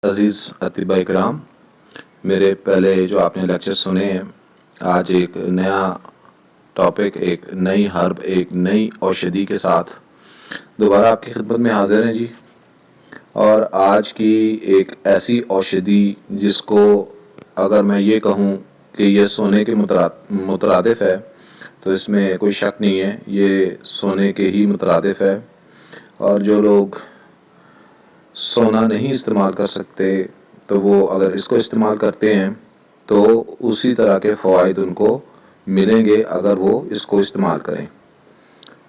अजीज़ अतिबा इकराम, मेरे पहले जो आपने लेक्चर सुने हैं, आज एक नया टॉपिक, एक नई हर्ब, एक नई औषधि के साथ दोबारा आपकी खिदमत में हाजिर हैं जी। और आज की एक ऐसी औषधि जिसको अगर मैं ये कहूँ कि ये सोने के मुतरादिफ है तो इसमें कोई शक नहीं है, ये सोने के ही मुतरादिफ है। और जो लोग सोना नहीं इस्तेमाल कर सकते तो वो अगर इसको इस्तेमाल करते हैं तो उसी तरह के फ़वाइद उनको मिलेंगे अगर वो इसको इस्तेमाल करें।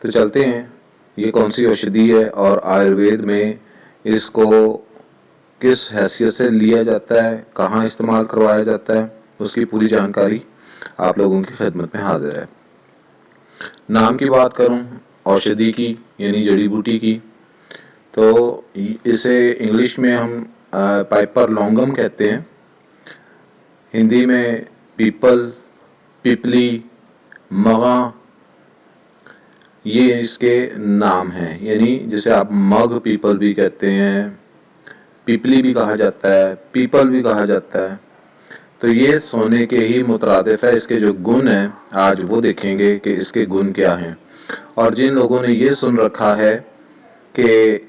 तो चलते हैं, ये कौन सी औषधि है और आयुर्वेद में इसको किस हैसियत से लिया जाता है, कहाँ इस्तेमाल करवाया जाता है, उसकी पूरी जानकारी आप लोगों की खिदमत में हाजिर है। नाम की बात करूं औषधि की यानी जड़ी बूटी की, तो इसे इंग्लिश में हम पाइपर लॉन्गम कहते हैं, हिंदी में पीपल, पिपली, मगा, ये इसके नाम हैं। यानी जिसे आप मग पीपल भी कहते हैं, पिपली भी कहा जाता है, पीपल भी कहा जाता है। तो ये सोने के ही मुतरादिफ है। इसके जो गुण हैं आज वो देखेंगे कि इसके गुण क्या हैं। और जिन लोगों ने ये सुन रखा है कि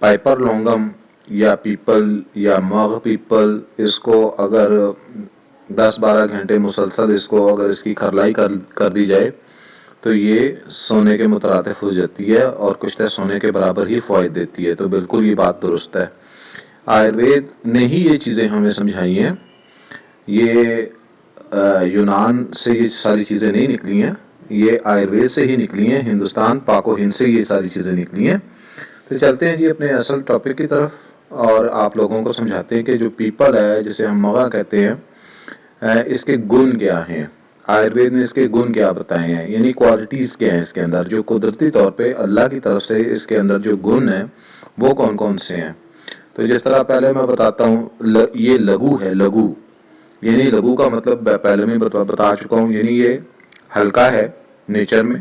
पाइपर लॉन्गम या पीपल या मग पीपल, इसको अगर 10-12 घंटे मुसलसल इसको अगर इसकी खरलाई कर दी जाए तो ये सोने के मुतरादिफ हो जाती है और कुछ तो सोने के बराबर ही फ़वाइद देती है। तो बिल्कुल ये बात दुरुस्त है। आयुर्वेद ने ही ये चीज़ें हमें समझाई हैं। ये यूनान से ये सारी चीज़ें नहीं निकली हैं, ये आयुर्वेद से ही निकली हैं। हिंदुस्तान, पाको हिंद से ये सारी चीज़ें निकली हैं। तो चलते हैं जी अपने असल टॉपिक की तरफ और आप लोगों को समझाते हैं कि जो पीपल है, जिसे हम मगा कहते हैं, इसके गुण क्या हैं। आयुर्वेद ने इसके गुण क्या बताए हैं, यानी क्वालिटीज़ क्या हैं इसके अंदर, जो कुदरती तौर पे अल्लाह की तरफ से इसके अंदर जो गुण हैं वो कौन कौन से हैं। तो जिस तरह पहले मैं बताता हूँ, ये लघु है। लघु यानी लघु का मतलब पहले मैं बता चुका हूँ, यानी ये हल्का है नेचर में,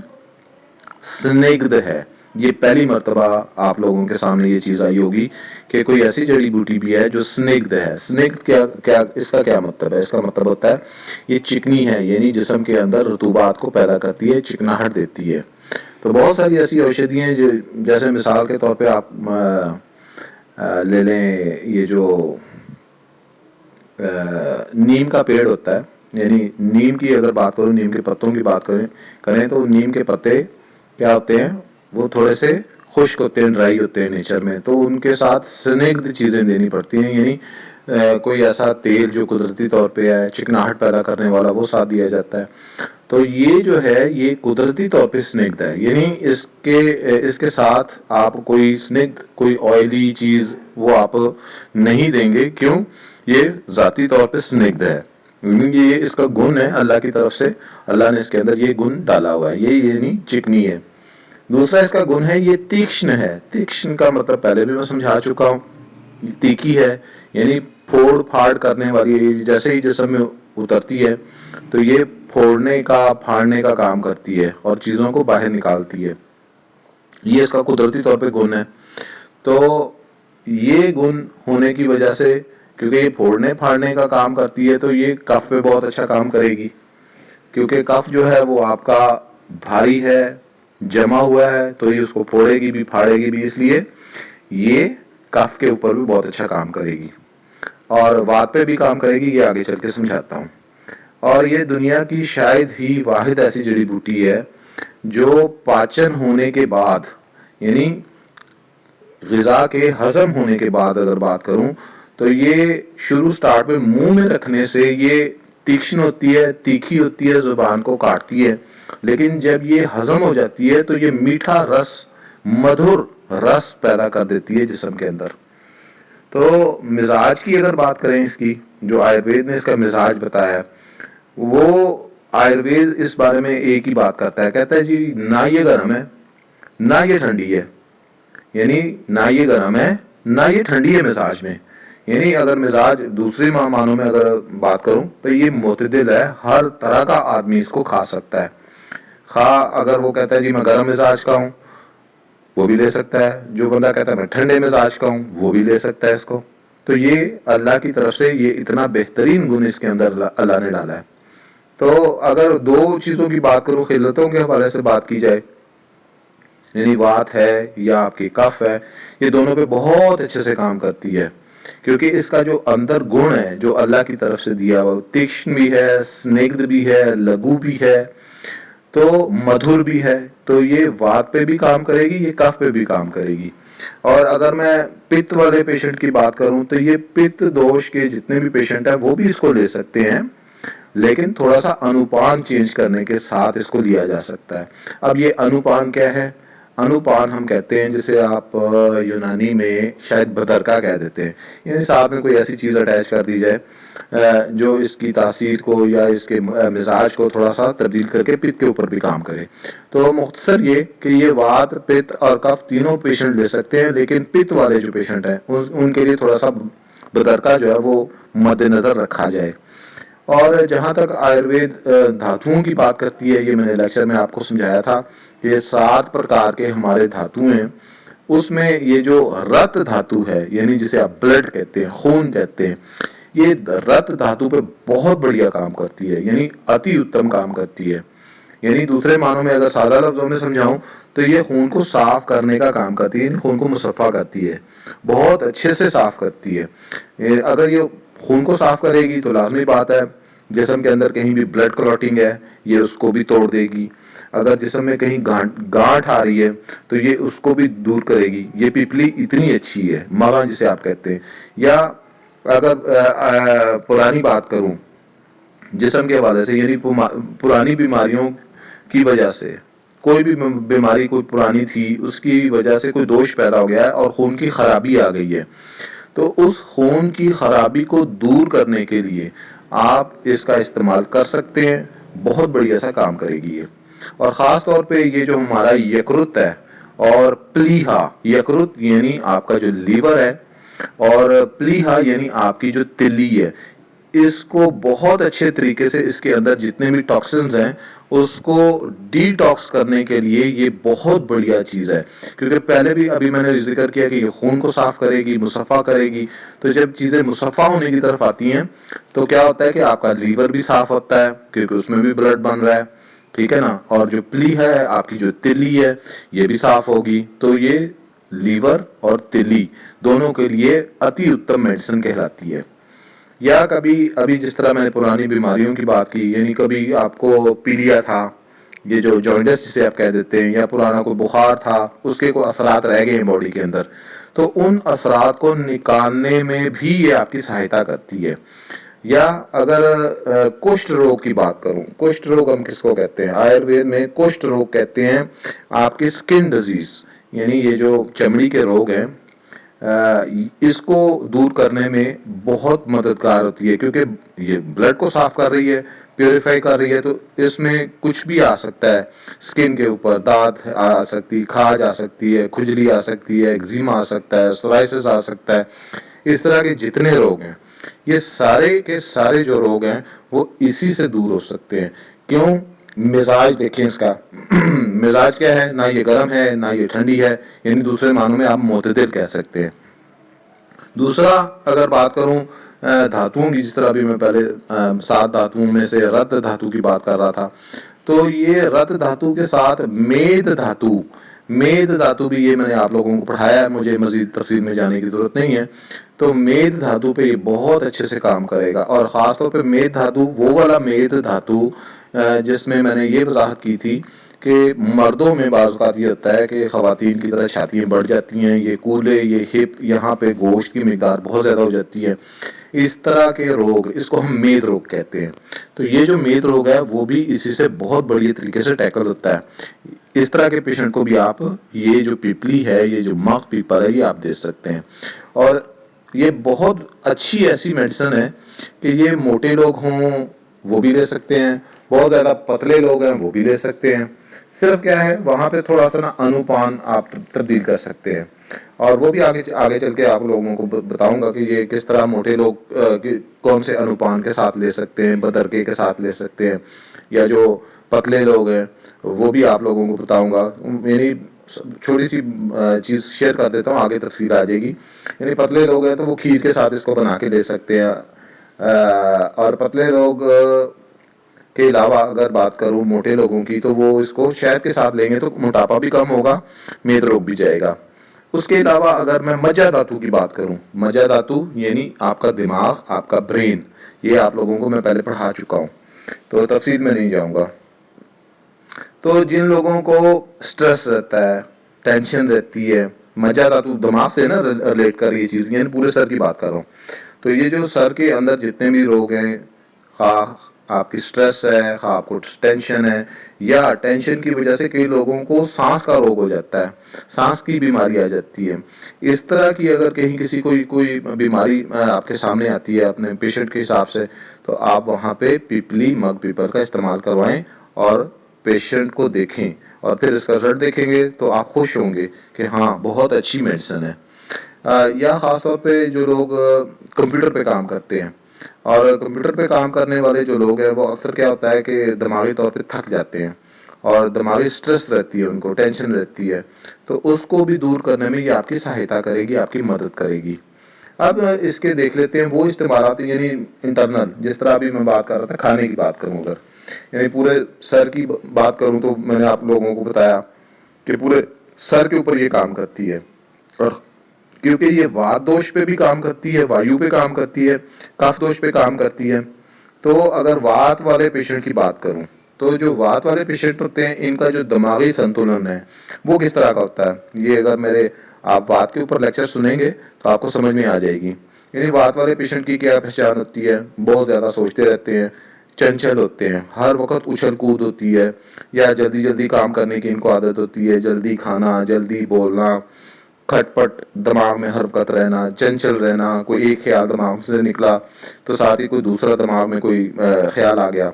स्निग्ध है। ये पहली मर्तबा आप लोगों के सामने ये चीज़ आई होगी कि कोई ऐसी जड़ी बूटी भी है जो स्निग्ध है। स्निग्ध क्या इसका क्या मतलब है? इसका मतलब होता है ये चिकनी है, यानी जिस्म के अंदर रतूबात को पैदा करती है, चिकनाहट देती है। तो बहुत सारी ऐसी औषधियाँ हैं जो, जैसे मिसाल के तौर पे आप ले लें, ये जो नीम का पेड़ होता है, यानी नीम की अगर बात करूँ, नीम के पत्तों की बात करें तो नीम के पत्ते क्या होते हैं, वो थोड़े से खुश्क होते हैं, ड्राई होते हैं नेचर में। तो उनके साथ स्निग्ध चीज़ें देनी पड़ती हैं, यानी कोई ऐसा तेल जो कुदरती तौर पे है, चिकनाहट पैदा करने वाला, वो साथ दिया जाता है। तो ये जो है ये कुदरती तौर पे स्निग्ध है, यानी इसके साथ आप कोई स्निग्ध, कोई ऑयली चीज़ वो आप नहीं देंगे। क्यों? ये ज़ाती तौर पे स्निग्ध है, ये इसका गुण है, अल्लाह की तरफ से अल्लाह ने इसके अंदर ये गुण डाला हुआ है। ये यानी चिकनी है। दूसरा इसका गुण है ये तीक्ष्ण है। तीक्ष्ण का मतलब पहले भी मैं समझा चुका हूँ, तीखी है, यानी फोड़ फाड़ करने वाली। जैसे ही जिस्म में उतरती है तो ये फोड़ने का, फाड़ने का काम करती है और चीज़ों को बाहर निकालती है। ये इसका कुदरती तौर पे गुण है। तो ये गुण होने की वजह से, क्योंकि ये फोड़ने फाड़ने का काम करती है, तो ये कफ पे बहुत अच्छा काम करेगी। क्योंकि कफ जो है वो आपका भारी है, जमा हुआ है, तो ये उसको फोड़ेगी भी फाड़ेगी भी, इसलिए ये कफ के ऊपर भी बहुत अच्छा काम करेगी और वात पे भी काम करेगी। ये आगे चल के समझाता हूँ। और ये दुनिया की शायद ही वाहिद ऐसी जड़ी बूटी है जो पाचन होने के बाद, यानी ग़िज़ा के हजम होने के बाद अगर बात करूं, तो ये शुरू स्टार्ट में मुंह में रखने से ये तीक्ष्ण होती है, तीखी होती है, ज़ुबान को काटती है। लेकिन जब ये हजम हो जाती है तो ये मीठा रस, मधुर रस पैदा कर देती है जिस्म के अंदर। तो मिजाज की अगर बात करें इसकी, जो आयुर्वेद ने इसका मिजाज बताया, वो आयुर्वेद इस बारे में एक ही बात करता है, कहता है जी ना ये गर्म है ना ये ठंडी है, यानी ना ये गर्म है ना ये ठंडी है मिजाज में। यानी अगर मिजाज दूसरे मानों में अगर बात करूं तो ये मुतदिल है, हर तरह का आदमी इसको खा सकता है। अगर वो कहता है जी मैं गर्म मिजाज का हूँ, वो भी ले सकता है। जो बंदा कहता है मैं ठंडे मिजाज का हूँ, वो भी ले सकता है इसको। तो ये अल्लाह की तरफ से ये इतना बेहतरीन गुण इसके अंदर अल्लाह ने डाला है। तो अगर दो चीज़ों की बात करूँ, खिलतों के हवाले से बात की जाए, यानी वात है या आपकी कफ है, ये दोनों पे बहुत अच्छे से काम करती है, क्योंकि इसका जो अंदर गुण है जो अल्लाह की तरफ से दिया हुआ, तीक्ष्ण भी है, स्निग्ध भी है, लघु भी है, तो मधुर भी है। तो ये वात पे भी काम करेगी, ये कफ पे भी काम करेगी। और अगर मैं पित्त वाले पेशेंट की बात करूं तो ये पित्त दोष के जितने भी पेशेंट हैं वो भी इसको ले सकते हैं, लेकिन थोड़ा सा अनुपान चेंज करने के साथ इसको लिया जा सकता है। अब ये अनुपान क्या है? अनुपान हम कहते हैं, जैसे आप यूनानी में शायद बदरका कह देते हैं, यानी साथ में कोई ऐसी चीज़ अटैच कर दी जाए जो इसकी तासीर को या इसके मिजाज को थोड़ा सा तब्दील करके पित्त के ऊपर भी काम करे। तो मुख्तसर ये कि ये वात, पित्त और कफ तीनों पेशेंट ले सकते हैं, लेकिन पित्त वाले जो पेशेंट हैं उनके लिए थोड़ा सा बदरका जो है वो मद्देनजर रखा जाए। और जहाँ तक आयुर्वेद धातुओं की बात करती है, ये मैंने लेक्चर में आपको समझाया था, ये 7 प्रकार के हमारे धातु हैं। उसमें ये जो रक्त धातु है, यानी जिसे आप ब्लड कहते हैं, खून कहते हैं, ये रक्त धातु पे बहुत बढ़िया काम करती है, यानी अति उत्तम काम करती है। यानी दूसरे मानों में अगर सादा लफ्जों में समझाऊं तो ये खून को साफ करने का काम करती है, खून को मुसफ़ा करती है, बहुत अच्छे से साफ करती है। अगर ये खून को साफ करेगी तो लाजमी बात है जिस्म के अंदर कहीं भी ब्लड क्लॉटिंग है ये उसको भी तोड़ देगी। अगर जिस्म में कहीं गांठ आ रही है तो ये उसको भी दूर करेगी। ये पिपली इतनी अच्छी है, मगा जिसे आप कहते हैं। या अगर पुरानी बात करूं जिस्म के हवाले से, यानी पुरानी बीमारियों की वजह से, कोई भी बीमारी कोई पुरानी थी उसकी वजह से कोई दोष पैदा हो गया है और खून की खराबी आ गई है, तो उस खून की खराबी को दूर करने के लिए आप इसका इस्तेमाल कर सकते हैं, बहुत बढ़िया सा काम करेगी ये। और ख़ास तौर पे ये जो हमारा यकृत है और प्लीहा, यकृत यानी आपका जो लीवर है और प्लीहा यानी आपकी जो तिल्ली है, इसको बहुत अच्छे तरीके से इसके अंदर जितने भी टॉक्सिन्स हैं उसको डिटॉक्स करने के लिए ये बहुत बढ़िया चीज़ है। क्योंकि पहले भी अभी मैंने जिक्र किया कि ये खून को साफ करेगी, मुसफ़ा करेगी। तो जब चीज़ें मुसफ़ा होने की तरफ आती हैं तो क्या होता है कि आपका लीवर भी साफ होता है, क्योंकि उसमें भी ब्लड बन रहा है, ठीक है ना। और जो प्ली है, आपकी जो तिल्ली है, ये भी साफ होगी। तो ये लीवर और तिल्ली दोनों के लिए अति उत्तम मेडिसिन कहलाती है। या कभी अभी जिस तरह मैंने पुरानी बीमारियों की बात की, यानी कभी आपको पीलिया था, ये जो जॉन्डिस जिसे आप कह देते हैं, या पुराना कोई बुखार था, उसके कोई असरात रह गए हैं बॉडी के अंदर, तो उन असरात को निकालने में भी ये आपकी सहायता करती है। या अगर कुष्ठ रोग की बात करूं, कुष्ठ रोग हम किसको कहते हैं? आयुर्वेद में कुष्ठ रोग कहते हैं आपकी स्किन डिजीज, यानी ये जो चमड़ी के रोग हैं, इसको दूर करने में बहुत मददगार होती है, क्योंकि ये ब्लड को साफ कर रही है, प्योरीफाई कर रही है। तो इसमें कुछ भी आ सकता है, स्किन के ऊपर दाद आ सकती, खाज आ सकती है, खुजली आ सकती है, एक्जिमा आ सकता है, सोराइसिस आ सकता है। इस तरह के जितने रोग हैं, ये सारे के सारे जो रोग हैं वो इसी से दूर हो सकते हैं। क्यों? मिजाज देखें इसका मिजाज क्या है? ना ये गर्म है ना ये ठंडी है, यानी दूसरे मानों में आप मोतदिल कह सकते हैं। दूसरा अगर बात करूं धातुओं की, जिस तरह अभी मैं पहले 7 धातुओं में से रक्त धातु की बात कर रहा था, तो ये रक्त धातु के साथ मेद धातु, मेद धातु भी ये मैंने आप लोगों को पढ़ाया है, मुझे मजीद तफसील में जाने की जरूरत नहीं है। तो मेद धातु पे ये बहुत अच्छे से काम करेगा। और ख़ास तौर पे मेद धातु, वो वाला मेद धातु जिसमें मैंने ये वजाहत की थी कि मर्दों में बाज़ औक़ात ये होता है कि ख़वातीन की तरह छातियाँ बढ़ जाती हैं, ये कूल्हे, ये हिप, यहाँ पे गोश्त की मिकदार बहुत ज़्यादा हो जाती है। इस तरह के रोग, इसको हम मेद रोग कहते हैं। तो ये जो मेद रोग है वो भी इसी से बहुत बढ़िया तरीके से टैकल होता है। इस तरह के पेशेंट को भी आप ये जो पिपली है, ये जो मख पीपल है, ये आप दे सकते हैं। और ये बहुत अच्छी ऐसी मेडिसिन है कि ये मोटे लोग हों वो भी ले सकते हैं, बहुत ज़्यादा पतले लोग हैं वो भी ले सकते हैं। सिर्फ क्या है, वहाँ पे थोड़ा सा ना अनुपान आप तब्दील कर सकते हैं। और वो भी आगे चल के आप लोगों को बताऊंगा कि ये किस तरह मोटे लोग कौन से अनुपान के साथ ले सकते हैं, बदरके के साथ ले सकते हैं, या जो पतले लोग हैं वो भी आप लोगों को बताऊंगा। मेरी छोटी सी चीज़ शेयर कर देता हूँ, आगे तफसील आ जाएगी। यानी पतले लोग हैं तो वो खीर के साथ इसको बना के ले सकते हैं। और पतले लोग के अलावा अगर बात करूं मोटे लोगों की, तो वो इसको शहद के साथ लेंगे तो मोटापा भी कम होगा, मेद रोग भी जाएगा। उसके अलावा अगर मैं मज्जा धातु की बात करूं, मज्जा धातु यानी आपका दिमाग, आपका ब्रेन, ये आप लोगों को मैं पहले पढ़ा चुका हूं, तो तफसील में नहीं जाऊंगा। तो जिन लोगों को स्ट्रेस रहता है, टेंशन रहती है, मज्जा धातु दिमाग से ना रिलेट कर ये चीज़, यानी पूरे सर की बात कर रहा हूँ। तो ये जो सर के अंदर जितने भी रोग हैं, खा आपकी स्ट्रेस है, खा आपको टेंशन है, या टेंशन की वजह से कई लोगों को सांस का रोग हो जाता है, सांस की बीमारी आ जाती है। इस तरह की अगर कहीं किसी कोई बीमारी आपके सामने आती है अपने पेशेंट के हिसाब से, तो आप वहाँ पे पिपली मग पीपल का इस्तेमाल करवाएं और पेशेंट को देखें, और फिर इसका रिजल्ट देखेंगे तो आप खुश होंगे कि हाँ बहुत अच्छी मेडिसिन है। या ख़ास तौर पे जो लोग कंप्यूटर पे काम करते हैं, और कंप्यूटर पे काम करने वाले जो लोग हैं वो अक्सर क्या होता है कि दिमागी तौर पे थक जाते हैं और दिमागी स्ट्रेस रहती है, उनको टेंशन रहती है, तो उसको भी दूर करने में ये आपकी सहायता करेगी, आपकी मदद करेगी। अब इसके देख लेते हैं वो इस्तेमालात, यानी इंटरनल, जिस तरह अभी मैं बात कर रहा था खाने की बात करूँ अगर, यानी पूरे सर की बात करूँ तो मैंने आप लोगों को बताया कि पूरे सर के ऊपर ये काम करती है, और क्योंकि ये वात दोष पे भी काम करती है, वायु पे काम करती है, कफ दोष पे काम करती है। तो अगर वात वाले पेशेंट की बात करूं, तो जो वात वाले पेशेंट होते हैं इनका जो दिमागी संतुलन है वो किस तरह का होता है, ये अगर मेरे आप वात के ऊपर लेक्चर सुनेंगे तो आपको समझ में आ जाएगी। यानी वात वाले पेशेंट की क्या पहचान होती है, बहुत ज़्यादा सोचते रहते हैं, चंचल होते हैं, हर वक्त उछल कूद होती है, या जल्दी जल्दी काम करने की इनको आदत होती है, जल्दी खाना, जल्दी बोलना, खटपट दिमाग में हरकत रहना, चंचल रहना, कोई एक ख्याल दिमाग से निकला तो साथ ही कोई दूसरा दिमाग में कोई ख्याल आ गया।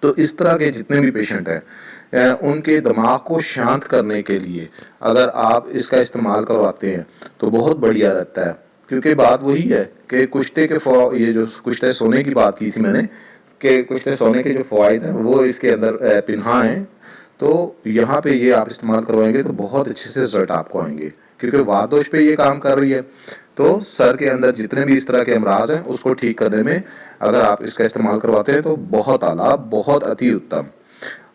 तो इस तरह के जितने भी पेशेंट हैं उनके दिमाग को शांत करने के लिए अगर आप इसका इस्तेमाल करवाते हैं तो बहुत बढ़िया रहता है। क्योंकि बात वही है कि कुश्ते के ये जो कुश्ते सोने की बात की थी मैंने, कि कुश्ते सोने के जो फ़वाइद हैं वो इसके अंदर पिन्हा हैं। तो यहाँ पे ये आप इस्तेमाल करवाएंगे तो बहुत अच्छे से रिजल्ट आपको आएंगे, क्योंकि वात दोष पे ये काम कर रही है। तो सर के अंदर जितने भी इस तरह के अमराज हैं उसको ठीक करने में अगर आप इसका इस्तेमाल करवाते हैं तो बहुत आला, बहुत अति उत्तम।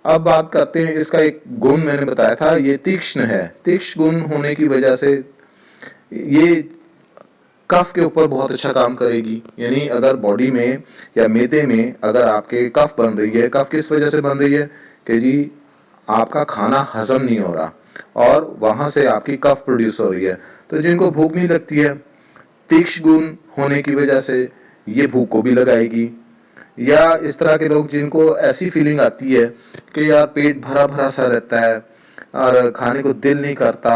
अब बात करते हैं इसका एक गुण, मैंने बताया था ये तीक्ष्ण है। तीक्ष्ण गुण होने की वजह से ये कफ के ऊपर बहुत अच्छा काम करेगी। यानी अगर बॉडी में या मैदे में अगर आपके कफ बन रही है, कफ किस वजह से बन रही है कि जी आपका खाना हजम नहीं हो रहा और वहां से आपकी कफ प्रोड्यूस हो रही है, तो जिनको भूख नहीं लगती है, तीक्ष्ण गुण होने की वजह से ये भूख को भी लगाएगी। या इस तरह के लोग जिनको ऐसी फीलिंग आती है कि यार पेट भरा भरा सा रहता है और खाने को दिल नहीं करता,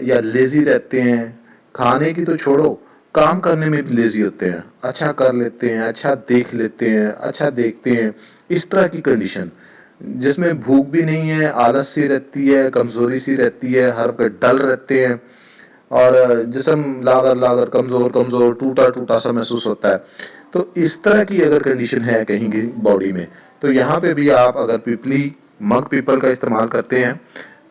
या लेजी रहते हैं, खाने की तो छोड़ो काम करने में भी लेजी होते हैं, अच्छा कर लेते हैं, अच्छा देख लेते हैं, अच्छा देखते हैं, इस तरह की कंडीशन जिसमें भूख भी नहीं है, आलस सी रहती है, कमजोरी सी रहती है, हर पे डल रहते हैं और जिस्म लागर लागर कमजोर कमजोर टूटा टूटा सा महसूस होता है। तो इस तरह की अगर कंडीशन है कहीं की बॉडी में, तो यहाँ पे भी आप अगर पिपली मग पीपल का इस्तेमाल करते हैं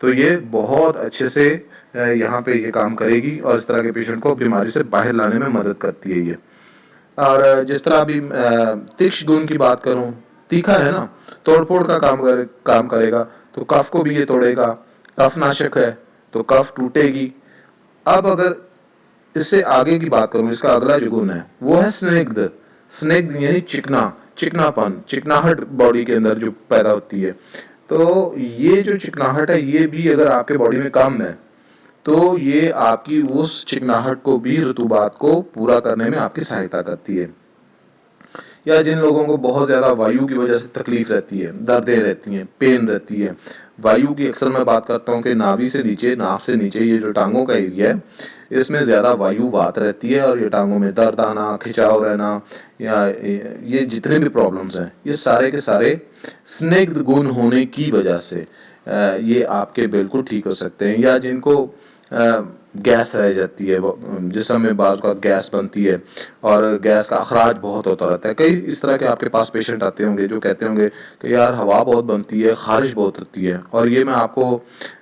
तो ये बहुत अच्छे से यहाँ पे ये काम करेगी और इस तरह के पेशेंट को बीमारी से बाहर लाने में मदद करती है ये। और जिस तरह अभी तीक्ष्ण गुण की बात करूं, तीखा है ना, तोड़ फोड़ का काम करेगा, तो कफ को भी ये तोड़ेगा, कफ नाशक है तो कफ टूटेगी। अब अगर इससे आगे की बात करूं, इसका अगला जो गुण है वो है स्निग्ध। स्निग्ध यानी चिकना, चिकनापन, चिकनाहट बॉडी के अंदर जो पैदा होती है। तो ये जो चिकनाहट है ये भी अगर आपके बॉडी में कम है तो ये आपकी उस चिकनाहट को भी, रुतूबात को पूरा करने में आपकी सहायता करती है। या जिन लोगों को बहुत ज़्यादा वायु की वजह से तकलीफ रहती है, दर्दें रहती हैं, पेन रहती है, वायु की अक्सर मैं बात करता हूँ कि नाभि से नीचे, नाभ से नीचे ये जो टांगों का एरिया है इसमें ज़्यादा वायु वात रहती है और ये टांगों में दर्द आना, खिंचाव रहना, या ये जितने भी प्रॉब्लम्स हैं ये सारे के सारे स्निग्ध गुण होने की वजह से ये आपके बिल्कुल ठीक हो सकते हैं। या जिनको गैस रह जाती है, जिसम में बाद गैस बनती है और गैस का अखराज बहुत होता रहता है। कई इस तरह के आपके पास पेशेंट आते होंगे जो कहते होंगे कि यार हवा बहुत बनती है, खारिश बहुत होती है, और ये मैं आपको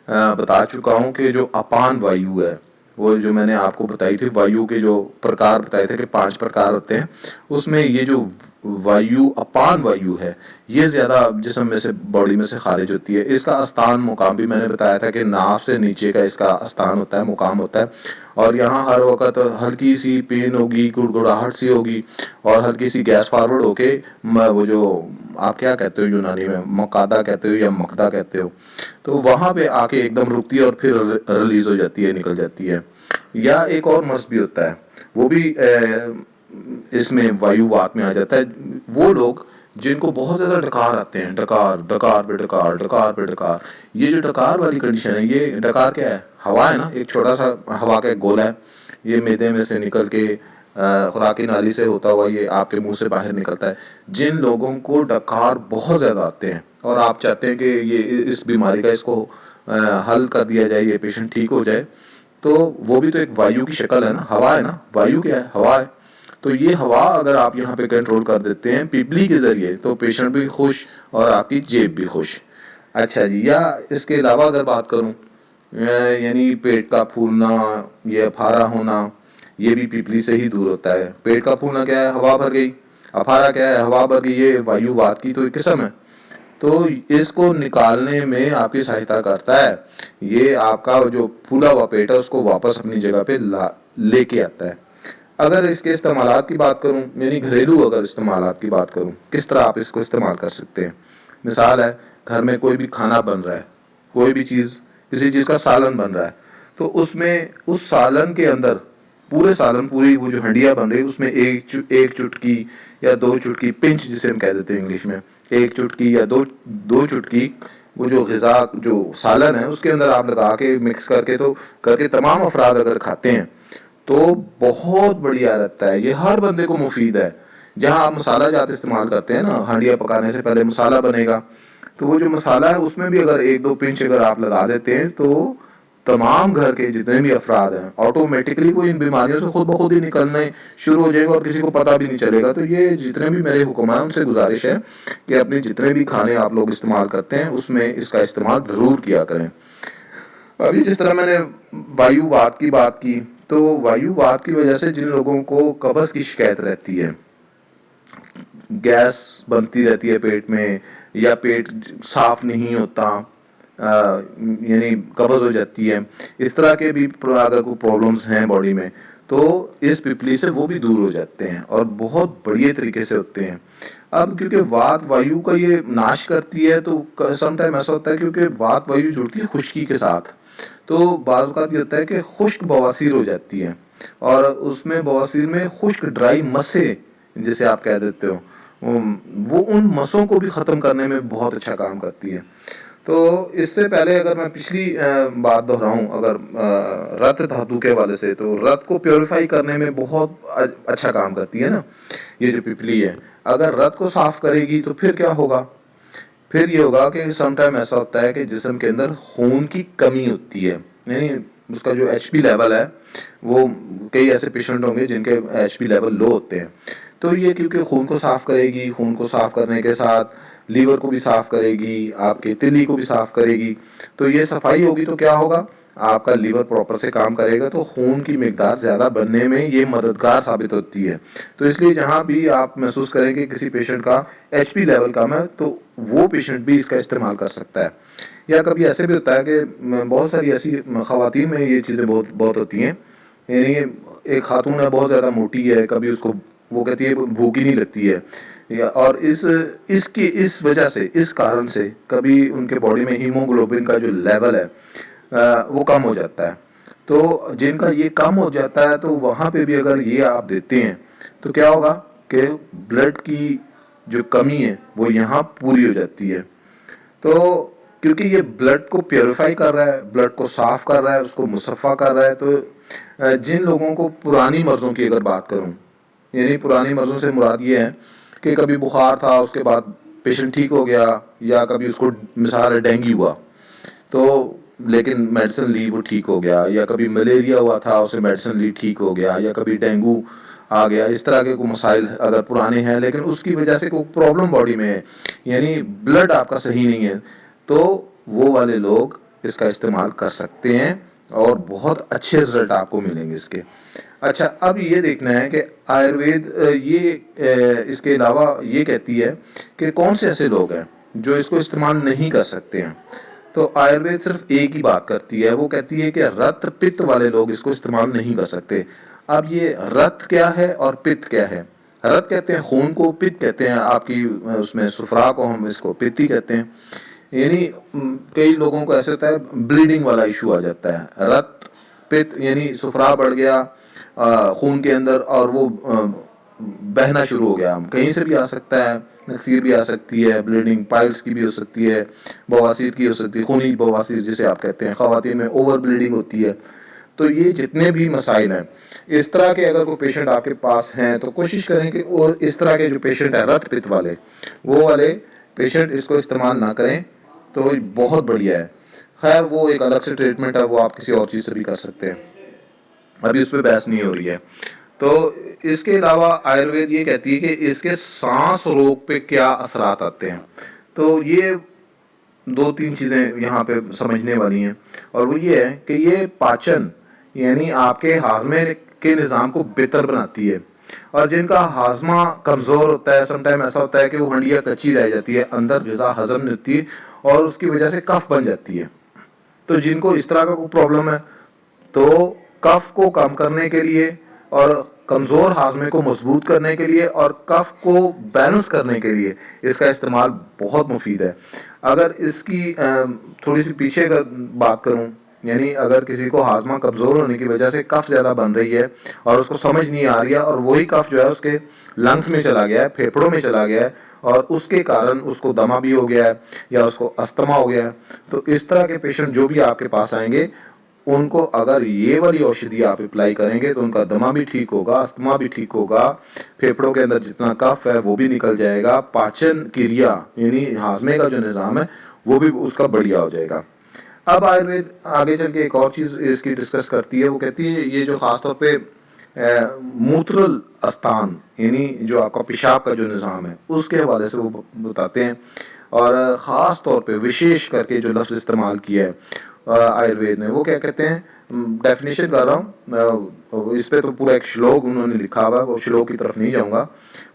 बता चुका हूँ कि जो अपान वायु है, वो जो मैंने आपको बताई थी वायु के जो प्रकार बताए थे कि 5 प्रकार होते हैं, उसमें ये जो वायु अपान वायु है ये ज़्यादा जिस्म में से बॉडी में से खारिज होती है। इसका स्थान मुकाम भी मैंने बताया था कि नाभ से नीचे का इसका स्थान होता है, मुकाम होता है, और यहाँ हर वक्त हल्की सी पेन होगी, गुड़गुड़ाहट सी होगी और हल्की सी गैस फॉरवर्ड होके वो जो आप क्या कहते हो यूनानी में, मकादा कहते हो या मकदा कहते हो, तो वहाँ पे आके एकदम रुकती है और फिर रिलीज हो जाती है, निकल जाती है। या एक और मर्ज भी होता है, वो भी इसमें वायुवात में आ जाता है। वो लोग जिनको बहुत ज़्यादा डकार आते हैं, डकार डकार पे डकार, डकार पे डकार, ये जो डकार वाली कंडीशन है, ये डकार क्या है, हवा है ना, एक छोटा सा हवा का एक गोला है, ये मैदे में से निकल के खुराकी नाली से होता हुआ ये आपके मुंह से बाहर निकलता है। जिन लोगों को डकार बहुत ज़्यादा आते हैं और आप चाहते हैं कि ये इस बीमारी का इसको हल कर दिया जाए, ये पेशेंट ठीक हो जाए, तो वो भी तो एक वायु की शक्ल है ना, हवा है ना, वायु क्या है, हवा है। तो ये हवा अगर आप यहाँ पे कंट्रोल कर देते हैं पीपली के जरिए, तो पेशेंट भी खुश और आपकी जेब भी खुश। अच्छा जी, या इसके अलावा अगर बात करूँ, यानी पेट का फूलना या अफारा होना, ये भी पीपली से ही दूर होता है। पेट का फूलना क्या है, हवा भर गई, अफारा क्या है, हवा भर गई, ये वायुवात की तो एक किस्म है। तो इसको निकालने में आपकी सहायता करता है। ये आपका जो फूला हुआ पेट है उसको वापस अपनी जगह पे लेके आता है। अगर इसके इस्तेमालात की बात करूं, यानी घरेलू अगर इस्तेमालात की बात करूं, किस तरह आप इसको इस्तेमाल कर सकते हैं। मिसाल है, घर में कोई भी खाना बन रहा है, कोई भी चीज़, किसी चीज़ का सालन बन रहा है, तो उसमें उस सालन के अंदर पूरे सालन, पूरी वो जो हंडिया बन रही है, उसमें एक चुटकी या 2 चुटकी, पिंच जिसे हम कह देते हैं इंग्लिश में, 1 चुटकी या दो चुटकी वो जो ग़िज़ा जो सालन है उसके अंदर आप लगा के मिक्स करके तमाम अफराद अगर खाते हैं तो बहुत बढ़िया रहता है। ये हर बंदे को मुफीद है। जहाँ आप मसाला जात इस्तेमाल करते हैं ना, हांडिया पकाने से पहले मसाला बनेगा, तो वो जो मसाला है उसमें भी अगर 1-2 पिंच अगर आप लगा देते हैं तो तमाम घर के जितने भी अफराद हैं ऑटोमेटिकली वो इन बीमारियों से खुद ब खुद ही निकलने शुरू हो जाएगा और किसी को पता भी नहीं चलेगा। तो ये जितने भी मेरे हुक्म हैं उनसे गुजारिश है कि अपने जितने भी खाने आप लोग इस्तेमाल करते हैं उसमें इसका इस्तेमाल ज़रूर किया करें। अभी जिस तरह मैंने वायुवात की बात की, तो वायुवात की वजह से जिन लोगों को कब्ज़ की शिकायत रहती है, गैस बनती रहती है पेट में, या पेट साफ नहीं होता, यानी कब्ज़ हो जाती है, इस तरह के भी अगर कोई प्रॉब्लम्स हैं बॉडी में, तो इस पिपली से वो भी दूर हो जाते हैं और बहुत बढ़िया तरीके से होते हैं। अब क्योंकि वात वायु का ये नाश करती है, तो समटाइम ऐसा होता है क्योंकि वात वायु जुड़ती है खुश्की के साथ, तो बाज़ औक़ात ये होता है कि खुश्क बवासीर हो जाती है, और उसमें बवासीर में खुश्क ड्राई मस्से जिसे आप कह देते हो, वो उन मसों को भी ख़त्म करने में बहुत अच्छा काम करती है। तो इससे पहले अगर मैं पिछली बात दोहराऊं, अगर रक्त धातु के हवाले से, तो रक्त को प्योरीफाई करने में बहुत अच्छा काम करती है ना ये जो पिपली है। अगर रक्त को साफ करेगी तो फिर क्या होगा, फिर ये होगा कि समटाइम ऐसा होता है कि जिस्म के अंदर खून की कमी होती है, यानी उसका जो HP लेवल है, वो कई ऐसे पेशेंट होंगे जिनके HP लेवल लो होते हैं, तो ये क्योंकि खून को साफ करेगी, खून को साफ करने के साथ लीवर को भी साफ करेगी, आपके तिली को भी साफ करेगी, तो ये सफाई होगी तो क्या होगा, आपका लीवर प्रॉपर से काम करेगा, तो खून की मिकदार ज़्यादा बनने में ये मददगार साबित होती है। तो इसलिए जहाँ भी आप महसूस करें कि किसी पेशेंट का HP लेवल कम है, तो वो पेशेंट भी इसका इस्तेमाल कर सकता है। या कभी ऐसे भी होता है कि बहुत सारी ऐसी ख़वातीन में ये चीज़ें बहुत होती हैं, यानी एक खातून है बहुत ज़्यादा मोटी है, कभी उसको वो कहती है भूख ही नहीं लगती है, या और इस वजह से, इस कारण से कभी उनके बॉडी में हीमोग्लोबिन का जो लेवल है वो कम हो जाता है। तो जिनका ये कम हो जाता है, तो वहाँ पे भी अगर ये आप देते हैं तो क्या होगा कि ब्लड की जो कमी है वो यहाँ पूरी हो जाती है। तो क्योंकि ये ब्लड को प्योरीफाई कर रहा है, ब्लड को साफ कर रहा है, उसको मुसफ़ा कर रहा है, तो जिन लोगों को पुरानी मर्ज़ों की अगर बात करूँ, यानी पुरानी मर्ज़ों से मुराद ये है कि कभी बुखार था उसके बाद पेशेंट ठीक हो गया, या कभी उसको मिसाल डेंगू हुआ तो लेकिन मेडिसिन ली वो ठीक हो गया, या कभी मलेरिया हुआ था उसे मेडिसिन ली ठीक हो गया, या कभी डेंगू आ गया, इस तरह के कोई मसाइल अगर पुराने हैं लेकिन उसकी वजह से कोई प्रॉब्लम बॉडी में है, यानी ब्लड आपका सही नहीं है, तो वो वाले लोग इसका इस्तेमाल कर सकते हैं और बहुत अच्छे रिजल्ट आपको मिलेंगे इसके। अच्छा, अब ये देखना है कि आयुर्वेद इसके अलावा ये कहती है कि कौन से ऐसे लोग हैं जो इसको इस्तेमाल नहीं कर सकते हैं। तो आयुर्वेद सिर्फ एक ही बात करती है, वो कहती है कि रक्त पित्त वाले लोग इसको इस्तेमाल नहीं कर सकते। अब ये रक्त क्या है और पित्त क्या है? रक्त कहते हैं खून को, पित्त कहते हैं आपकी उसमें सुफरा को, हम इसको पित्त ही कहते हैं। यानी कई लोगों को ऐसे होता है, ब्लीडिंग वाला इशू आ जाता है, रक्त पित्त यानी सुफरा बढ़ गया खून के अंदर और वो बहना शुरू हो गया। कहीं से भी आ सकता है, नक्सीर भी आ सकती है, ब्लीडिंग पाइल्स की भी हो सकती है, बवासीर की हो सकती है, खूनी बवासीर जिसे आप कहते हैं, खवातीन में ओवर ब्लीडिंग होती है। तो ये जितने भी मसाइल हैं, इस तरह के अगर कोई पेशेंट आपके पास हैं तो कोशिश करें कि और इस तरह के जो पेशेंट हैं रक्त पित्त वाले, वो वाले पेशेंट इसको इस्तेमाल ना करें तो बहुत बढ़िया है। खैर वो एक अलग से ट्रीटमेंट है, वो आप किसी और चीज़ से भी कर सकते हैं, अभी उस पर बहस नहीं हो रही है। तो इसके अलावा आयुर्वेद ये कहती है कि इसके सांस रोग पे क्या असरात आते हैं। तो ये दो तीन चीज़ें यहाँ पे समझने वाली हैं, और वो ये है कि ये पाचन यानी आपके हाजमे के निज़ाम को बेहतर बनाती है। और जिनका हाजमा कमज़ोर होता है, समटाइम ऐसा होता है कि वो हंडिया कच्ची रह जाती है, अंदर ग़िज़ा हजम नहीं होती और उसकी वजह से कफ बन जाती है। तो जिनको इस तरह का कोई प्रॉब्लम है, तो कफ को कम करने के लिए और कमज़ोर हाजमे को मजबूत करने के लिए और कफ को बैलेंस करने के लिए इसका इस्तेमाल बहुत मुफीद है। अगर इसकी थोड़ी सी पीछे अगर बात करूं, यानी अगर किसी को हाजमा कमज़ोर होने की वजह से कफ ज़्यादा बन रही है और उसको समझ नहीं आ रही है, और वही कफ जो है उसके लंग्स में चला गया है, फेफड़ों में चला गया है, और उसके कारण उसको दमा भी हो गया है या उसको अस्थमा हो गया है, तो इस तरह के पेशेंट जो भी आपके पास आएंगे, उनको अगर ये वाली औषधि आप अप्लाई करेंगे तो उनका दमा भी ठीक होगा, अस्थमा भी ठीक होगा, फेफड़ों के अंदर जितना कफ है वो भी निकल जाएगा, पाचन क्रिया यानी हाजमे का जो निज़ाम है वो भी उसका बढ़िया हो जाएगा। अब आयुर्वेद आगे चल के एक और चीज़ इसकी डिस्कस करती है, वो कहती है ये जो ख़ासतौर पे मूत्रल स्थान यानी जो आपका पेशाब का जो निज़ाम है उसके हवाले से वो बताते हैं, और ख़ास तौर पे विशेष करके जो लफ्ज़ इस्तेमाल किया है आयुर्वेद ने, वो क्या कहते हैं, डेफिनेशन कर रहा हूँ, इस पे तो पूरा एक श्लोक उन्होंने लिखा हुआ है, वो श्लोक की तरफ नहीं जाऊँगा।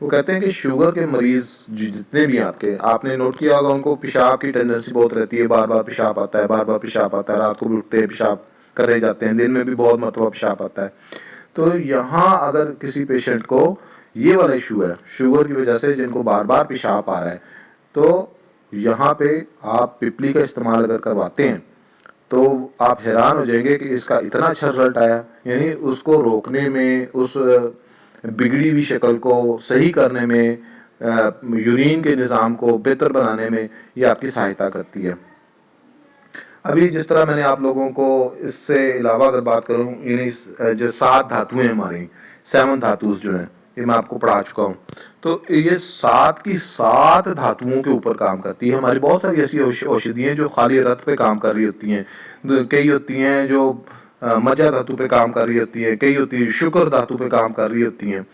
वो कहते हैं कि शुगर के मरीज़ जितने भी आपने नोट किया होगा, उनको पेशाब की टेंडेंसी बहुत रहती है, बार बार पेशाब आता है, बार बार पेशाब आता है, रात को भी उठते हैं पेशाब कर रहे जाते हैं, दिन में भी बहुत मरतबा पेशाब आता है। तो यहाँ अगर किसी पेशेंट को ये वाला इशू है शुगर की वजह से, जिनको बार बार पेशाब आ रहा है, तो यहाँ पे आप पिपली का इस्तेमाल अगर करवाते हैं तो आप हैरान हो जाएंगे कि इसका इतना अच्छा रिजल्ट आया। यानी उसको रोकने में, उस बिगड़ी हुई शक्ल को सही करने में, यूरिन के निज़ाम को बेहतर बनाने में ये आपकी सहायता करती है। अभी जिस तरह मैंने आप लोगों को इससे अलावा अगर बात करूं, यानी जो 7 धातुएं हमारी 7 धातुस जो हैं, ये मैं आपको पढ़ा चुका हूँ। तो ये 7 की 7 धातुओं के ऊपर काम करती है। हमारी बहुत सारी ऐसी औषधियाँ जो खाली रक्त पे काम कर रही होती हैं, कई होती हैं जो मज्जा धातु पे काम कर रही होती है, कई होती है शुक्र धातु पे काम कर रही होती हैं,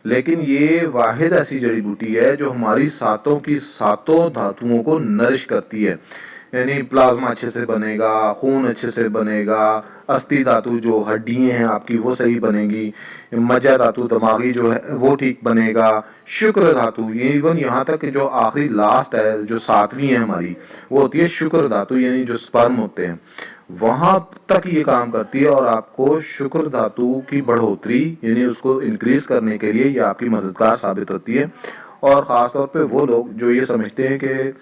लेकिन ये वाहिद ऐसी जड़ी बूटी है जो हमारी 7 की 7 धातुओं को नरिश करती है। यानी प्लाज्मा अच्छे से बनेगा, खून अच्छे से बनेगा, अस्थि धातु जो हड्डियाँ हैं आपकी वो सही बनेगी, मज्जा धातु दिमागी जो है वो ठीक बनेगा, शुक्र धातु इवन यहाँ तक कि जो आखिरी लास्ट है जो 7वीं है हमारी, वो होती है शुक्र धातु, यानी जो स्पर्म होते हैं वहाँ तक ये काम करती है, और आपको शुक्र धातु की बढ़ोतरी यानी उसको इंक्रीज करने के लिए ये आपकी मददगार साबित होती है। और ख़ास तौर पे वो लोग जो ये समझते हैं कि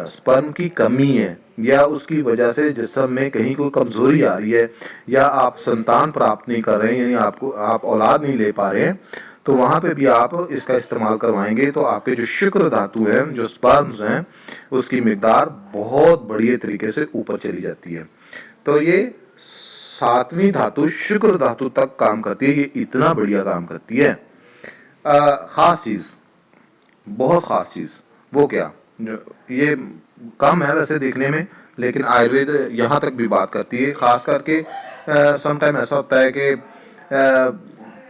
स्पर्म की कमी है या उसकी वजह से जिस्म में कहीं कोई कमज़ोरी आ रही है या आप संतान प्राप्त नहीं कर रहे हैं, यानी आप औलाद नहीं ले पा रहे हैं, तो वहाँ पे भी आप इसका इस्तेमाल करवाएंगे तो आपके जो शुक्र धातु है, जो स्पर्म्स हैं, उसकी मिकदार बहुत बढ़िया तरीके से ऊपर चली जाती है। तो ये 7वीं धातु शुक्र धातु तक काम करती है, ये इतना बढ़िया काम करती है। ख़ास चीज़, बहुत ख़ास चीज़ वो क्या, ये कम है वैसे देखने में, लेकिन आयुर्वेद यहाँ तक भी बात करती है। ख़ास करके समटाइम ऐसा होता है कि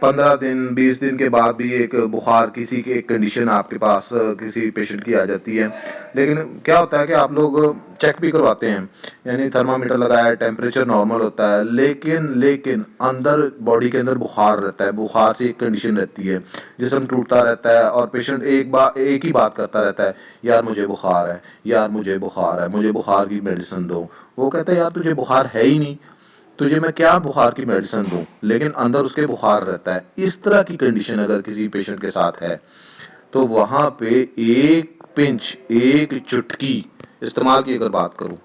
15 दिन 20 दिन के बाद भी एक बुखार किसी की एक कंडीशन आपके पास किसी पेशेंट की आ जाती है। लेकिन क्या होता है कि आप लोग चेक भी करवाते हैं, यानी थर्मामीटर लगाया, टेम्परेचर नॉर्मल होता है, लेकिन अंदर बॉडी के अंदर बुखार रहता है, बुखार से एक कंडीशन रहती है, जिस्म टूटता रहता है और पेशेंट एक ही बात करता रहता है, यार मुझे बुखार है, यार मुझे बुखार है, मुझे बुखार की मेडिसिन दो। वो कहता है यार तुझे बुखार है ही नहीं, तुझे मैं क्या बुखार की मेडिसिन दूं, लेकिन अंदर उसके बुखार रहता है। इस तरह की कंडीशन अगर किसी पेशेंट के साथ है तो वहां पे एक पिंच, एक चुटकी इस्तेमाल की अगर बात करूं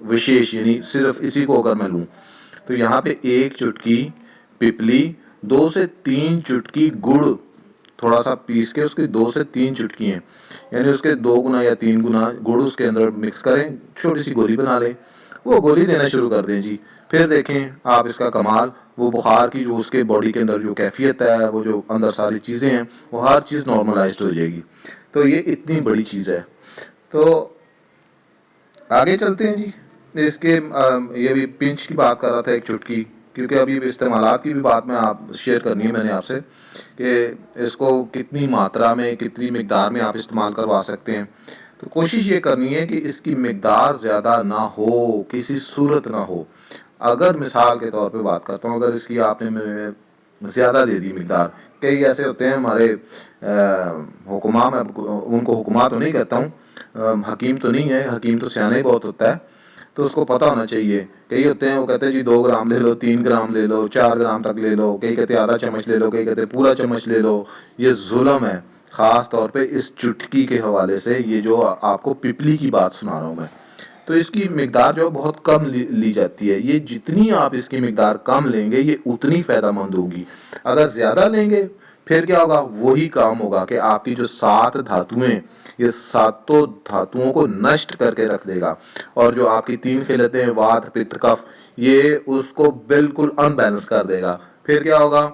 विशेष, यानी सिर्फ इसी को अगर मैं लूं, तो यहाँ पे एक चुटकी पिपली, 2 से 3 चुटकी गुड़ थोड़ा सा पीस के उसकी 2 से 3 चुटकी हैं, यानी उसके 2 गुना या 3 गुना गुड़ उसके अंदर मिक्स करें, छोटी सी गोली बना लें, वो गोली देना शुरू कर दें जी। फिर देखें आप इसका कमाल, वो बुखार की जो उसके बॉडी के अंदर जो कैफियत है, वो जो अंदर सारी चीज़ें हैं, वो हर चीज़ नॉर्मलाइज्ड हो जाएगी। तो ये इतनी बड़ी चीज़ है। तो आगे चलते हैं जी। इसके ये भी पिंच की बात कर रहा था, एक चुटकी, क्योंकि अभी इस्तेमालात की भी बात में आप शेयर करनी है मैंने आपसे कि इसको कितनी मात्रा में, कितनी मिकदार में आप इस्तेमाल करवा सकते हैं। तो कोशिश ये करनी है कि इसकी मिकदार ज़्यादा ना हो, किसी सूरत ना हो। अगर मिसाल के तौर पे बात करता हूँ, अगर इसकी आपने ज़्यादा दे दी मिकदार, कई ऐसे होते हैं हमारे हुक्मा, मैं उनको हुक्मा तो नहीं कहता हूँ, हकीम तो नहीं है, हकीम तो सियाना ही बहुत होता है, तो उसको पता होना चाहिए। कई होते हैं वो कहते हैं जी 2 ग्राम ले लो, 3 ग्राम ले लो, 4 ग्राम तक ले लो, कई कहते हैं आधा चम्मच ले लो, कई कहते हैं पूरा चम्मच ले लो। ये जुल्म है, ख़ास तौर पे इस चुटकी के हवाले से। ये जो आपको पिपली की बात सुना रहा हूँ मैं, तो इसकी मिकदार जो बहुत कम ली जाती है। ये जितनी आप इसकी मिकदार कम लेंगे ये उतनी फ़ायदेमंद होगी। अगर ज़्यादा लेंगे फिर क्या होगा, वही काम होगा कि आपकी जो 7 धातुएं, ये 7 धातुओं को नष्ट करके रख देगा, और जो आपकी 3 खिलतें वात पित्त कफ, ये उसको बिल्कुल अनबैलेंस कर देगा। फिर क्या होगा,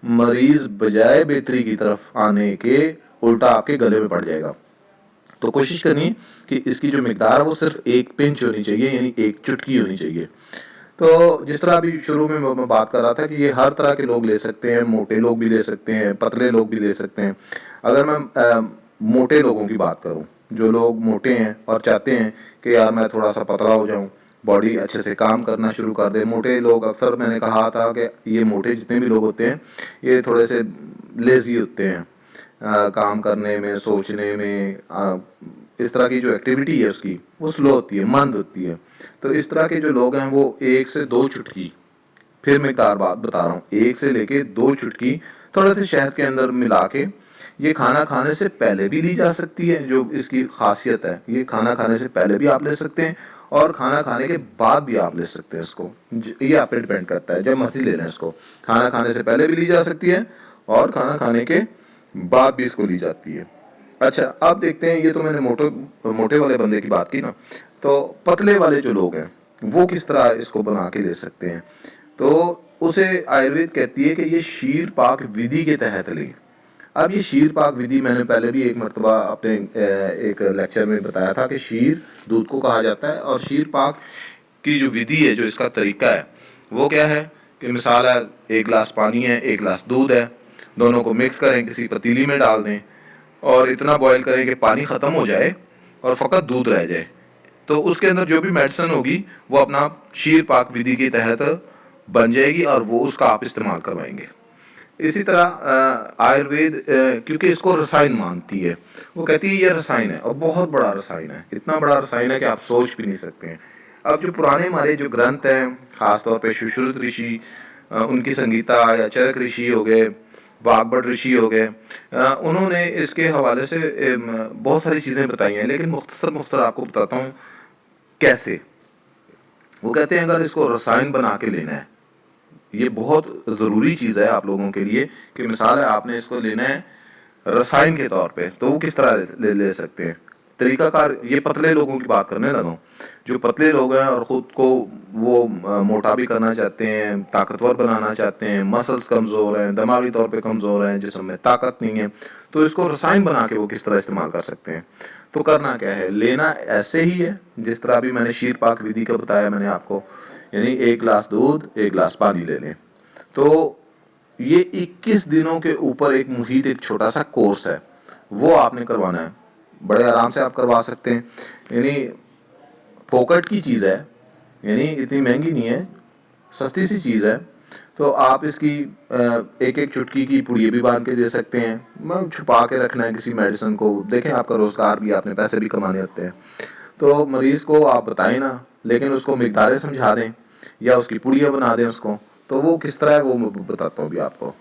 मरीज बजाय बेहतरी की तरफ आने के उल्टा आपके गले में पड़ जाएगा। तो कोशिश करनी कि इसकी जो मिकदार है वो सिर्फ एक पिंच होनी चाहिए, यानी एक चुटकी होनी चाहिए। तो जिस तरह अभी शुरू में मैं बात कर रहा था कि ये हर तरह के लोग ले सकते हैं, मोटे लोग भी ले सकते हैं, पतले लोग भी ले सकते हैं। अगर मैं मोटे लोगों की बात करूं, जो लोग मोटे हैं और चाहते हैं कि यार मैं थोड़ा सा पतला हो जाऊं, बॉडी अच्छे से काम करना शुरू कर दे। मोटे लोग, अक्सर मैंने कहा था कि ये मोटे जितने भी लोग होते हैं ये थोड़े से लेज़ी होते हैं, काम करने में, सोचने में, इस तरह की जो एक्टिविटी है उसकी वो स्लो होती है, मंद होती है। तो इस तरह के जो लोग हैं वो 1 से 2 चुटकी, फिर मैं एक बात बता रहा हूँ, 1 से लेके 2 चुटकी थोड़े से शहद के अंदर मिला के, ये खाना खाने से पहले भी ली जा सकती है। जो इसकी खासियत है, ये खाना खाने से पहले भी आप ले सकते हैं और खाना खाने के बाद भी आप ले सकते हैं इसको। ये आप पे डिपेंड करता है, जब मर्जी ले लें इसको। खाना खाने से पहले भी ली जा सकती है और खाना खाने के बाद भी इसको ली जाती है। अच्छा, अब देखते हैं, ये तो मैंने मोटे वाले बंदे की बात की ना, तो पतले वाले जो लोग हैं वो किस तरह इसको बना के ले सकते हैं। तो उसे आयुर्वेद कहती है कि ये शीर पाक विधि के तहत लें। अब ये शीर पाक विधि मैंने पहले भी एक मरतबा अपने एक लेक्चर में बताया था कि शीर दूध को कहा जाता है, और शीर पाक की जो विधि है, जो इसका तरीका है, वो क्या है कि मिसाल है, 1 गिलास पानी है, 1 गिलास दूध है, दोनों को मिक्स करें, किसी पतीली में डाल दें और इतना बॉयल करें कि पानी ख़त्म हो जाए और फ़कत दूध रह जाए। तो उसके अंदर जो भी मेडिसिन होगी वो अपना शीर पाक विधि के तहत बन जाएगी और वो उसका आप इस्तेमाल करवाएंगे। इसी तरह आयुर्वेद क्योंकि इसको रसायन मानती है, वो कहती है ये रसायन है, और बहुत बड़ा रसायन है, इतना बड़ा रसायन है कि आप सोच भी नहीं सकते हैं। अब जो पुराने हमारे जो ग्रंथ हैं, ख़ासतौर पे सुश्रुत ऋषि, उनकी संगीता या चरक ऋषि हो गए, वाग्भट ऋषि हो गए, उन्होंने इसके हवाले से बहुत सारी चीज़ें बताई हैं, लेकिन मुख्तसर आपको बताता हूँ कैसे। वो कहते हैं अगर इसको रसायन बना के लेना है, ये बहुत ज़रूरी चीज़ है आप लोगों के लिए कि मिसाल है आपने इसको लेना है रसायन के तौर पे, तो वो किस तरह ले सकते हैं। तरीकाकार, ये पतले लोगों की बात करने लगा हूँ, जो पतले लोग हैं और ख़ुद को वो मोटा भी करना चाहते हैं, ताकतवर बनाना चाहते हैं, मसल्स कमज़ोर हैं, दिमागी तौर पे कमज़ोर हैं, जिस्म में ताकत नहीं है, तो इसको रसायन बना के वो किस तरह इस्तेमाल कर सकते हैं। तो करना क्या है, लेना ऐसे ही है जिस तरह अभी मैंने शीर पाक विधि का बताया मैंने आपको, यानी 1 गिलास दूध, 1 गिलास पानी ले लें। तो ये 21 दिनों के ऊपर एक मुहित, एक छोटा सा कोर्स है, वो आपने करवाना है। बड़े आराम से आप करवा सकते हैं, यानी पॉकेट की चीज़ है, यानी इतनी महंगी नहीं है, सस्ती सी चीज़ है। तो आप इसकी एक एक चुटकी की पुड़िये भी बांध के दे सकते हैं। छुपा के रखना है किसी मेडिसिन को, देखें आपका रोज़गार भी, आपने पैसे भी कमाने होते हैं। तो मरीज़ को आप बताएं ना, लेकिन उसको मिकदारें समझा दें या उसकी पुड़िया बना दें उसको, तो वो किस तरह है वो मैं बताता हूँ अभी आपको।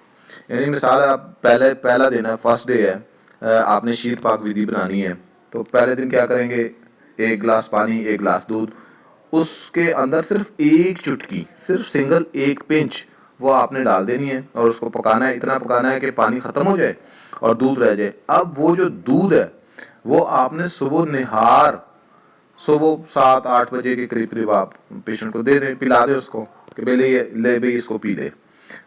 यानी मिसाल है, आप पहला दिन है, फर्स्ट डे है, आपने शीर पाक विधि बनानी है। तो पहले दिन क्या करेंगे, 1 गिलास पानी, 1 गिलास दूध, उसके अंदर सिर्फ एक चुटकी, सिर्फ सिंगल एक पिंच वो आपने डाल देनी है और उसको पकाना है। इतना पकाना है कि पानी खत्म हो जाए और दूध रह जाए। अब वो जो दूध है वो आपने सुबह 7-8 बजे के करीब करीब आप पेशेंट को दे दें, पिला दे उसको कि भाई ले भाई इसको पी ले।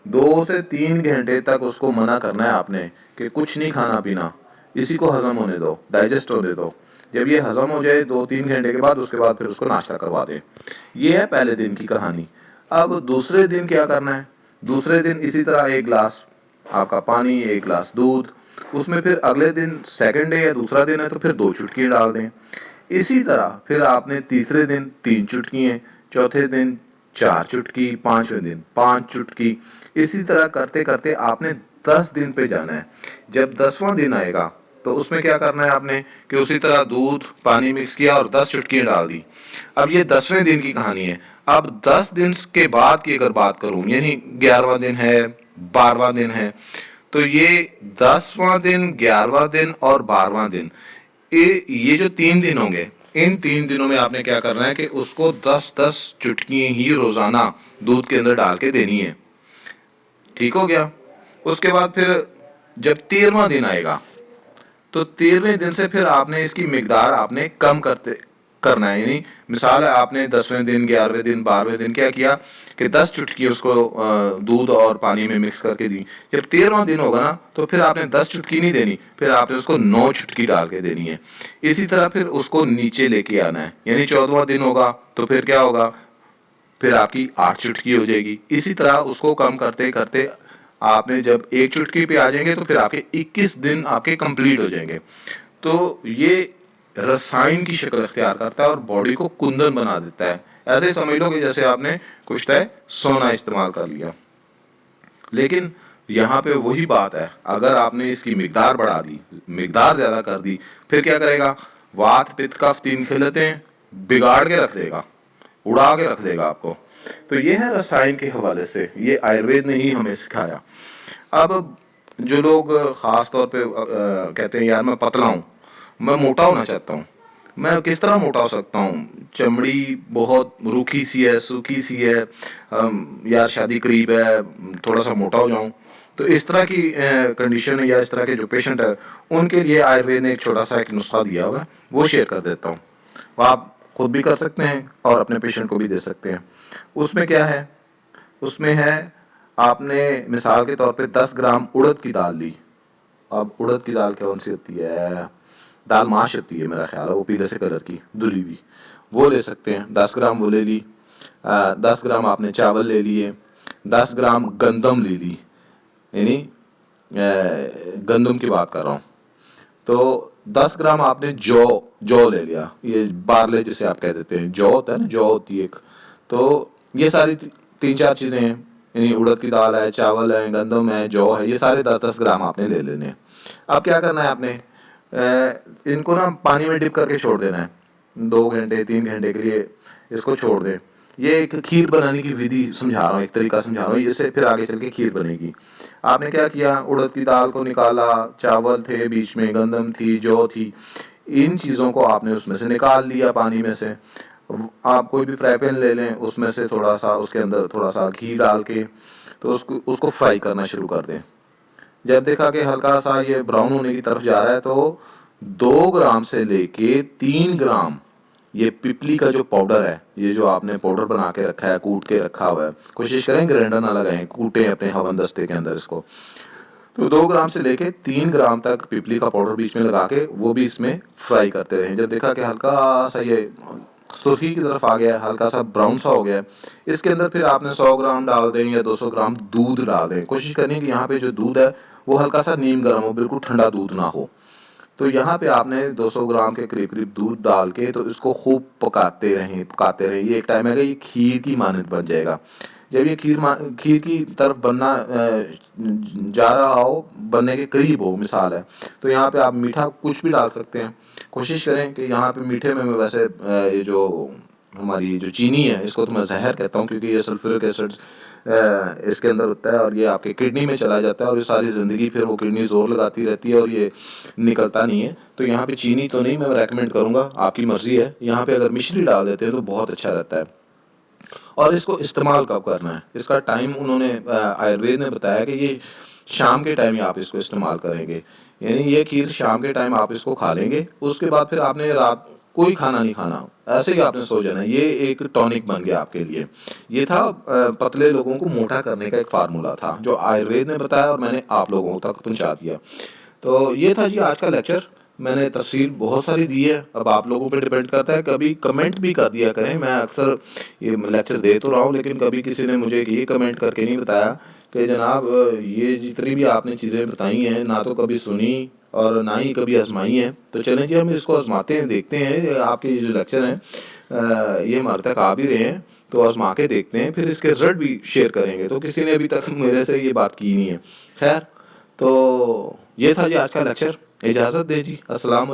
2 से 3 घंटे तक उसको मना करना है आपने कि कुछ नहीं खाना पीना, इसी को हजम होने दो, डाइजेस्ट होने दो। जब ये हजम हो जाए 2-3 घंटे के बाद, उसके बाद फिर उसको नाश्ता करवा दें। ये है पहले दिन की कहानी। अब दूसरे दिन क्या करना है, दूसरे दिन इसी तरह 1 गिलास आपका पानी, 1 गिलास दूध, उसमें फिर अगले दिन सेकंड डे या दूसरा दिन है तो फिर 2 चुटकी डाल दें। इसी तरह फिर आपने तीसरे दिन 3 चुटकी, चौथे दिन 4 चुटकी, 5वें दिन 5 चुटकी। इसी तरह करते करते आपने 10 दिन पे जाना है। जब 10वां दिन आएगा तो उसमें क्या करना है आपने कि उसी तरह दूध पानी मिक्स किया और 10 चुटकियां डाल दी। अब ये 10वें दिन की कहानी है। अब 10 दिन के बाद की अगर बात करूं, यानी 11वां दिन है, 12वां दिन है, तो ये 10वां दिन, 11वां दिन और 12वां दिन, ये जो 3 दिन होंगे, इन 3 दिनों में आपने क्या करना है कि उसको 10-10 चुटकी ही रोजाना दूध के अंदर डाल के देनी है। ठीक हो गया। उसके बाद फिर जब 13वां दिन आएगा तो 13वें दिन से फिर आपने इसकी मिकदार आपने कम करना है। यानी मिसाल है, आपने 10वें दिन, 11वें दिन, 12वें दिन क्या किया कि 10 चुटकी उसको दूध और पानी में मिक्स करके दी। जब 13वां दिन होगा ना तो फिर आपने 10 चुटकी नहीं देनी, फिर आपने उसको 9 चुटकी डाल के देनी है। इसी तरह फिर उसको नीचे लेके आना है। यानी 14वां दिन होगा तो फिर क्या होगा, फिर आपकी 8 चुटकी हो जाएगी। इसी तरह उसको कम करते करते आपने जब 1 चुटकी पे आ जाएंगे तो फिर आपके 21 दिन आपके कंप्लीट हो जाएंगे। तो ये रसायन की शक्ल अख्तियार करता है और बॉडी को कुंदन बना देता है। ऐसे समझ लो कि जैसे आपने कुछ तय सोना इस्तेमाल कर लिया। लेकिन यहाँ पे वही बात है, अगर आपने इसकी मिकदार बढ़ा दी, मिकदार ज्यादा कर दी, फिर क्या करेगा, वात पित्त कफ 3 खिलते हैं, बिगाड़ के रख देगा, उड़ा के रख देगा आपको। तो ये है रसायन के हवाले से, ये आयुर्वेद ने ही हमें सिखाया। अब जो लोग खास तौर पे कहते हैं यार मैं पतला हूँ, मैं मोटा होना चाहता हूँ, मैं किस तरह मोटा हो सकता हूँ, चमड़ी बहुत रूखी सी है, सूखी सी है, यार शादी करीब है, थोड़ा सा मोटा हो जाऊं। तो इस तरह की कंडीशन है या इस तरह के जो पेशेंट है, उनके लिए आयुर्वेद ने एक छोटा सा एक नुस्खा दिया हुआ है, वो शेयर कर देता हूँ। वो आप खुद भी कर सकते हैं और अपने पेशेंट को भी दे सकते हैं। उसमें क्या है, उसमें है आपने मिसाल के तौर पे 10 ग्राम उड़द की दाल ली। अब उड़द की दाल कौन सी होती है, दाल माश होती है मेरा ख्याल है, वो पीले से कलर की धुली हुई, वो ले सकते हैं। 10 ग्राम वो ले ली। 10 ग्राम आपने चावल ले लिए। 10 ग्राम गंदम ले ली, यानी गंदम की बात कर रहा हूँ। तो 10 ग्राम आपने जौ ले लिया, ये बारले जिसे आप कह देते हैं, जौ होता है ना, जौ होती है एक। तो ये सारी 3-4 चीज़ें हैं, यानी उड़द की दाल है, चावल है, गंदम है, जौ है, ये सारे 10-10 ग्राम आपने ले लेने हैं। अब क्या करना है आपने, इनको ना पानी में डिप करके छोड़ देना है 2 घंटे 3 घंटे के लिए, इसको छोड़ दें। ये एक खीर बनाने की विधि समझा रहा हूँ, एक तरीका समझा रहा हूँ, इससे फिर आगे चल के खीर बनेगी। आपने क्या किया, उड़द की दाल को निकाला, चावल थे, बीच में गंदम थी, जौ थी, इन चीज़ों को आपने उसमें से निकाल लिया पानी में से। आप कोई भी फ्राई पैन ले लें, उसमें से थोड़ा सा, उसके अंदर थोड़ा सा घी डाल के तो उसको फ्राई करना शुरू कर दें। जब देखा कि हल्का सा ये ब्राउन होने की तरफ जा रहा है तो 2 ग्राम से लेके 3 ग्राम ये पिपली का जो पाउडर है, ये जो आपने पाउडर बना के रखा है, कूट के रखा हुआ है, कोशिश करें ग्राइंडर ना लगाएं, कूटें अपने हवन दस्ते के अंदर इसको। तो 2 ग्राम से लेके 3 ग्राम तक पिपली का पाउडर बीच में लगा के वो भी इसमें फ्राई करते रहें। जब देखा कि हल्का सा ये सुर्खी की तरफ आ गया है, हल्का सा ब्राउन सा हो गया है, इसके अंदर फिर आपने 100 ग्राम डाल दें या 200 ग्राम दूध डाल दें। कोशिश करें कि यहाँ पे जो दूध है वो हल्का सा नीम गर्म हो, बिल्कुल ठंडा दूध ना हो। तो यहाँ पे आपने 200 ग्राम के करीब करीब दूध डाल के तो इसको खूब पकाते रहें। ये एक टाइम आएगा ये खीर की मानद बन जाएगा। जब ये खीर की तरफ बनना जा रहा हो, बनने के करीब हो मिसाल है, तो यहाँ पे आप मीठा कुछ भी डाल सकते हैं। कोशिश करें कि यहाँ पे मीठे में मैं वैसे ये जो हमारी जो चीनी है इसको तो मैं जहर कहता हूँ, क्योंकि ये सल्फ्यूरिक एसिड इसके अंदर होता है और ये आपके किडनी में चला जाता है और ये सारी ज़िंदगी फिर वो किडनी जोर लगाती रहती है और ये निकलता नहीं है। तो यहाँ पे चीनी तो नहीं मैं रेकमेंड करूँगा, आपकी मर्ज़ी है। यहाँ पे अगर मिश्री डाल देते हैं तो बहुत अच्छा रहता है। और इसको इस्तेमाल कब करना है, इसका टाइम उन्होंने आयुर्वेद ने बताया कि ये शाम के टाइम ही आप इसको इस्तेमाल करेंगे। यानी ये खीर शाम के टाइम आप इसको खा लेंगे, उसके बाद फिर आपने रात कोई खाना नहीं खाना, ऐसे ही आपने सो जाना। ये एक टॉनिक बन गया आपके लिए। ये था पतले लोगों को मोटा करने का एक फार्मूला था जो आयुर्वेद ने बताया और मैंने आप लोगों तक पहुंचा दिया। तो ये था जी आज का लेक्चर। मैंने तफसील बहुत सारी दी है, अब आप लोगों पे डिपेंड करता है। कभी कमेंट भी कर दिया करें, मैं अक्सर ये लेक्चर दे तो रहा हूँ लेकिन कभी किसी ने मुझे ये कमेंट करके नहीं बताया कि जनाब ये जितनी भी आपने चीज़ें बताई हैं ना तो कभी सुनी और ना ही कभी आजमाई हैं। तो चलें जी हम इसको आजमाते हैं, देखते हैं आपके जो लेक्चर हैं ये हमारे तक आ भी रहे हैं तो आजमा के देखते हैं, फिर इसके रिजल्ट भी शेयर करेंगे। तो किसी ने अभी तक मेरे से ये बात की नहीं है। खैर, तो ये था जी आज का लेक्चर। इजाज़त दे जी, अस्सलाम।